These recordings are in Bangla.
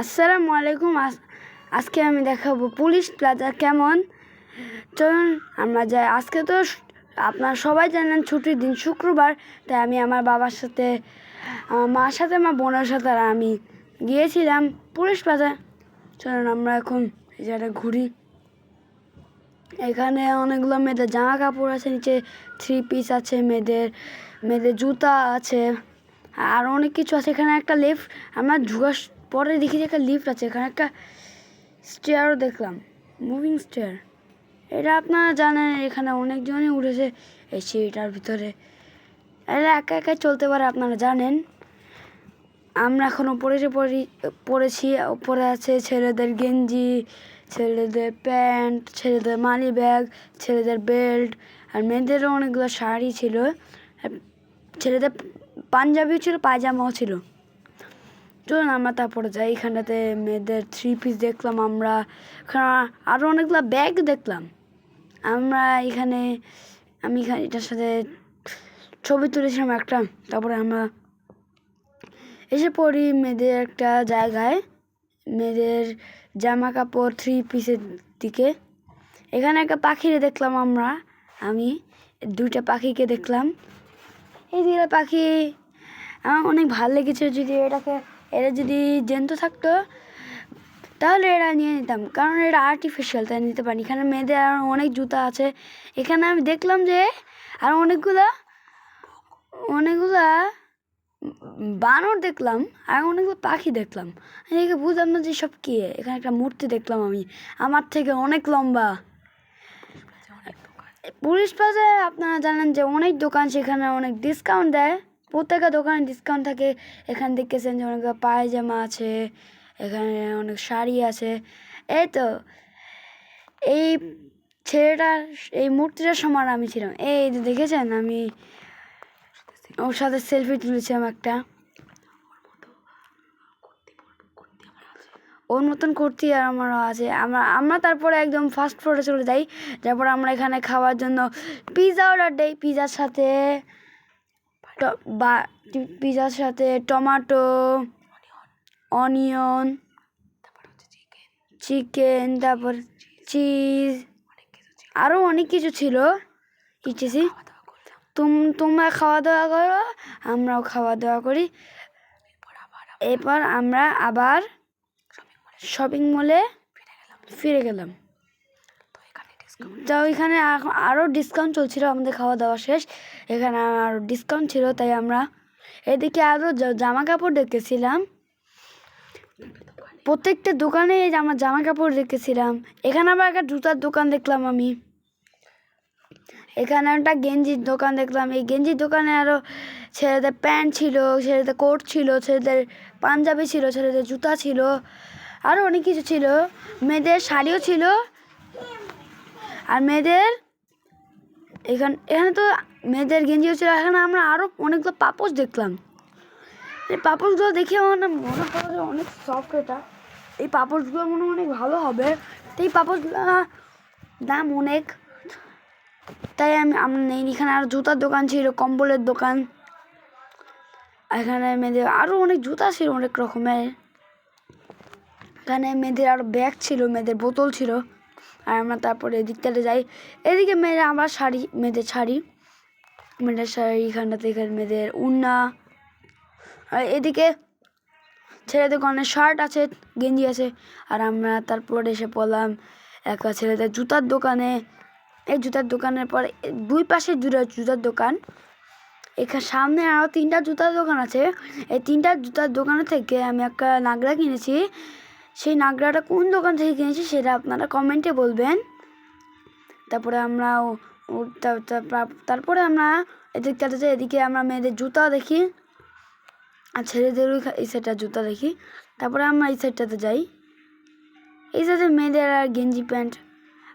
আসসালামু আলাইকুম। আজকে আমি দেখাবো পুলিশ প্লাজা কেমন। চলুন আমরা যাই। আজকে তো আপনারা সবাই জানেন ছুটির দিন, শুক্রবার। তাই আমি আমার বাবার সাথে, আমার মার সাথে, আমার বোনের সাথে আর আমি গিয়েছিলাম পুলিশ প্লাজা। চলুন আমরা এখন এই জায়গাটা ঘুরি। এখানে অনেকগুলো মেয়েদের জামা কাপড় আছে, নিচে 3 পিস আছে, মেয়েদের জুতা আছে, আর অনেক কিছু আছে। এখানে একটা লিফট, আমরা ঢুকার পরে দেখি যে একটা লিফট আছে। এখানে একটা স্টেয়ারও দেখলাম, মুভিং স্টেয়ার। এটা আপনারা জানেন, এখানে অনেকজনই উঠেছে এই সিঁড়িটার ভিতরে। এরা একা একাই চলতে পারে, আপনারা জানেন। আমরা এখন পড়েছি। উপরে আছে ছেলেদের গেঞ্জি, ছেলেদের প্যান্ট, ছেলেদের মানি ব্যাগ, ছেলেদের বেল্ট, আর মেয়েদেরও অনেকগুলো শাড়ি ছিল। ছেলেদের পাঞ্জাবিও ছিল, পায়জামাও ছিল। চলুন আমরা তারপরে যাই। এখানটাতে মেয়েদের 3 পিস দেখলাম আমরা। এখানে আরও অনেকগুলো ব্যাগ দেখলাম আমরা। আমি এখানে এটার সাথে ছবি তুলেছিলাম একটা। তারপরে আমরা এসে পড়ি মেয়েদের একটা জায়গায়, মেয়েদের জামা কাপড় 3 পিসের দিকে। এখানে একটা পাখিরে দেখলাম আমি 2টা পাখিকে দেখলাম। এই 2টা পাখি আমার অনেক ভালো লেগেছে। এরা যদি জ্যান্ত থাকতো তাহলে এরা নিয়ে নিতাম, কারণ এটা আর্টিফিশিয়াল, তাই নিতে পারি। এখানে মেয়েদের আর অনেক জুতা আছে। এখানে আমি দেখলাম যে আর অনেকগুলা বানর দেখলাম, আর অনেকগুলো পাখি দেখলাম। এদিকে বুঝলাম না যে সব কি। এখানে একটা মূর্তি দেখলাম আমি, আমার থেকে অনেক লম্বা। পুলিশ প্লাজায় আপনারা জানেন যে অনেক দোকান, সেখানে অনেক ডিসকাউন্ট দেয়। প্রত্যেকটা দোকানে ডিসকাউন্ট থাকে। এখানে দেখতেছেন যে অনেক পায়জামা আছে, এখানে অনেক শাড়ি আছে। এই তো এই ছেলেটার, এই মূর্তিটার সমান আমি ছিলাম। এই দেখেছেন, আমি ওর সাথে সেলফি তুলেছিলাম একটা। ওর মতন কুর্তি আর আমারও আছে। আমরা তারপরে একদম ফার্স্ট ফ্লোরে চলে যাই। তারপর আমরা এখানে খাওয়ার জন্য পিৎজা অর্ডার দিই। পিৎজার সাথে টমেটো, অনিয়ন, চিকেন, তারপর চিজ, আরও অনেক কিছু ছিল। ইচ্ছেছি তোমরা খাওয়া দাওয়া করো, আমরাও খাওয়া দাওয়া করি। এরপর আমরা আবার শপিং মলে ফিরে গেলাম। তো এখানে আরও ডিসকাউন্ট চলছিল, আমাদের খাওয়া দাওয়া শেষ। এখানে আরও ডিসকাউন্ট ছিল, তাই আমরা এদিকে আরও জামা কাপড় দেখতেছিলাম। প্রত্যেকটা দোকানে আমার জামা কাপড় দেখতেছিলাম। এখানে আবার একটা জুতার দোকান দেখলাম আমি। এখানে একটা গেঞ্জির দোকান দেখলাম। এই গেঞ্জির দোকানে আরও ছেলেদের প্যান্ট ছিল, ছেলেদের কোট ছিল, ছেলেদের পাঞ্জাবি ছিল, ছেলেদের জুতা ছিল, আরও অনেক কিছু ছিল। মেয়েদের শাড়িও ছিল। আর এখানে তো মেয়েদের গেঞ্জিও ছিল। এখানে আমরা আরও অনেকগুলো পাপোশ দেখলাম। এই পাপোশগুলো দেখে আমার মনে পড়ে যে অনেক সফট। এই পাপোশগুলো অনেক ভালো হবে। তো এই পাপোশগুলো দাম অনেক, তাই আমরা নেই। এখানে আরও জুতার দোকান ছিল, কম্বলের দোকান। এখানে মেয়েদের আরও অনেক জুতা ছিল, অনেক রকমের। এখানে মেয়েদের আরও ব্যাগ ছিল, মেয়েদের বোতল ছিল। আর আমরা তারপরে এদিকটাতে যাই। এদিকে মেয়েরা আবার মেয়েদের শাড়ি, এখানটাতে এখানে মেয়েদের উন্না। আর এদিকে ছেলেদের অনেক শার্ট আছে, গেঞ্জি আছে। আর আমরা তারপরে এসে পড়লাম একটা ছেলেদের জুতার দোকানে। এই জুতার দোকানের পরে 2 পাশে জুতার দোকান। এখানে সামনে আরও 3টা জুতার দোকান আছে। এই 3টা জুতার দোকানের থেকে আমি একটা নাগরা কিনেছি। সেই নাগরাটা কোন দোকান থেকে কিনেছি সেটা আপনারা কমেন্টে বলবেন। তারপরে আমরা এদিকটাতে যাই। এদিকে আমরা মেয়েদের জুতা দেখি, আর ছেলেদেরও এই সাইডটা জুতা দেখি। তারপরে আমরা এই সাইডটাতে যাই। এই সাইডে মেয়েদের আর গেঞ্জি প্যান্ট।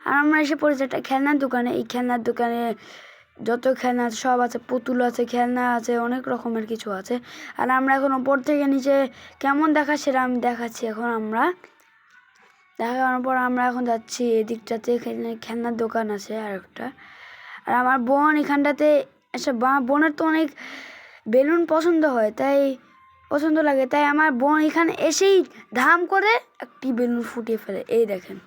আর আমরা এসে পড়েছি একটা খেলনার দোকানে। এই খেলনার দোকানে যত খেলনা আছে সব আছে, পুতুল আছে, খেলনা আছে, অনেক রকমের কিছু আছে। আর আমরা এখন ওপর থেকে নিচে কেমন দেখা সেটা আমি দেখাচ্ছি। এখন আমরা দেখানোর পর আমরা এখন যাচ্ছি এদিকটাতে। খেলনার দোকান আছে আর একটা। আর আমার বোন এখানটাতে বোনের তো অনেক বেলুন পছন্দ হয়, তাই পছন্দ লাগে। তাই আমার বোন এখানে এসেই ধাম করে একটি বেলুন ফুটিয়ে ফেলে। এই দেখেন,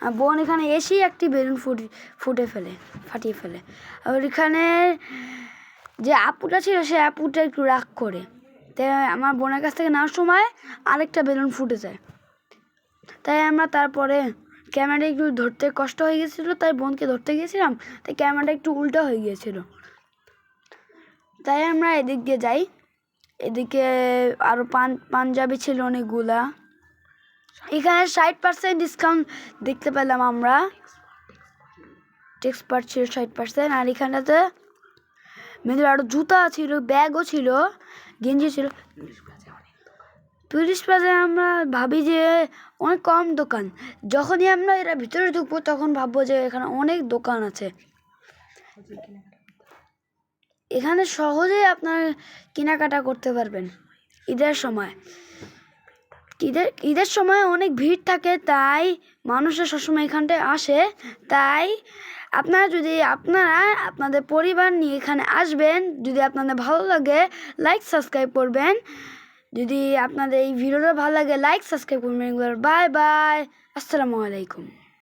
আমার বোন এখানে এসেই একটি বেলুন ফাটিয়ে ফেলে। আর এখানে যে আপুটা ছিল সে আপুটা একটু রাগ করে, তাই আমার বোনের কাছ থেকে নেওয়ার সময় আরেকটা বেলুন ফুটে যায়। তাই আমরা তারপরে ক্যামেরাটা একটু ধরতে কষ্ট হয়ে গেছিলো, তাই বোনকে ধরতে গিয়েছিলাম, তাই ক্যামেরাটা একটু উল্টো হয়ে গিয়েছিল। তাই আমরা এদিক দিয়ে যাই। এদিকে আরও পাঞ্জাবি ছিল অনেকগুলা। এখানে 60% ডিসকাউন্ট দেখতে পেলাম আমরা, এক্সপার্ট ছিল 60%। আর এখানটাতে মেয়েদের আরও জুতা ছিল, ব্যাগও ছিল, গেঞ্জি ছিল। টুরিস্ট প্লাজায় আমরা ভাবি যে অনেক কম দোকান, যখনই আমরা এরা ভিতরে ঢুকবো তখন ভাববো যে এখানে অনেক দোকান আছে। এখানে সহজেই আপনার কেনাকাটা করতে পারবেন ঈদের সময়। ঈদের সময় অনেক ভিড় থাকে, তাই মানুষরা সবসময় এখানটায় আসে। তাই আপনারা আপনাদের পরিবার নিয়ে এখানে আসবেন। যদি আপনাদের ভালো লাগে লাইক সাবস্ক্রাইব করবেন। যদি আপনাদের এই ভিডিওটা ভালো লাগে লাইক সাবস্ক্রাইব করবেন। বাই বাই, আসসালামু আলাইকুম।